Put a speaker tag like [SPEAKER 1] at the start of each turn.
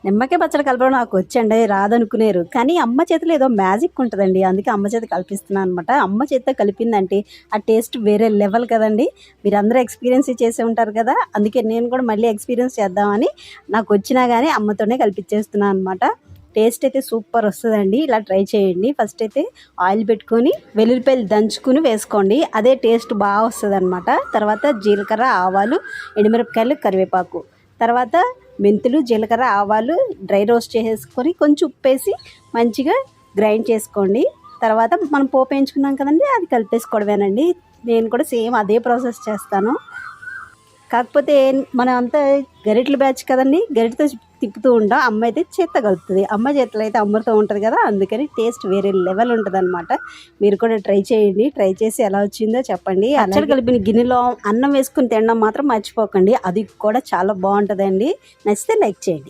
[SPEAKER 1] నిమ్మకాయ పచ్చడి కలపడం నాకు వచ్చండి, రాదనుకునేరు. కానీ అమ్మ చేతిలో ఏదో మ్యాజిక్ ఉంటుందండి, అందుకే అమ్మ చేత కలిపిస్తున్నాను అనమాట. అమ్మ చేతితో కలిపిందంటే ఆ టేస్ట్ వేరే లెవెల్ కదండి. మీరందరూ ఎక్స్పీరియన్స్ చేసే ఉంటారు కదా, అందుకే నేను కూడా మళ్ళీ ఎక్స్పీరియన్స్ చేద్దామని నాకు వచ్చినా కానీ అమ్మతోనే కలిపించేస్తున్నాను అనమాట. టేస్ట్ అయితే సూపర్ వస్తుందండి, ఇలా ట్రై చేయండి. ఫస్ట్ అయితే ఆయిల్ పెట్టుకొని వెల్లుల్లిపాయలు దంచుకుని వేసుకోండి, అదే టేస్ట్ బాగా వస్తుంది అనమాట. తర్వాత జీలకర్ర, ఆవాలు, ఎండుమిరపకాయలు, కరివేపాకు, తర్వాత మెంతులు, జీలకర్ర, ఆవాలు డ్రై రోస్ట్ చేసేసుకొని కొంచెం ఉప్పేసి మంచిగా గ్రైండ్ చేసుకోండి. తర్వాత మనం పోపు వేయించుకున్నాం కదండి, అది కలిపేసుకోవడమేనండి. నేను కూడా సేమ్ అదే ప్రాసెస్ చేస్తాను. కాకపోతే మనం అంతా గరిటెల బ్యాచ్ కదండి, గరిటెతో తిప్పుతూ ఉంటాం. అమ్మ అయితే చేత్తో కలుపుతుంది. అమ్మ చేతిలో అయితే అమృతం ఉంటుంది కదా, అందుకని టేస్ట్ వేరే లెవెల్ ఉంటుంది అనమాట. మీరు కూడా ట్రై చేయండి, ట్రై చేసి ఎలా వచ్చిందో చెప్పండి. పచ్చడి కలిపిన గిన్నెలో అన్నం వేసుకుని తినడం మాత్రం మర్చిపోకండి, అది కూడా చాలా బాగుంటుందండి. నచ్చితే లైక్ చేయండి.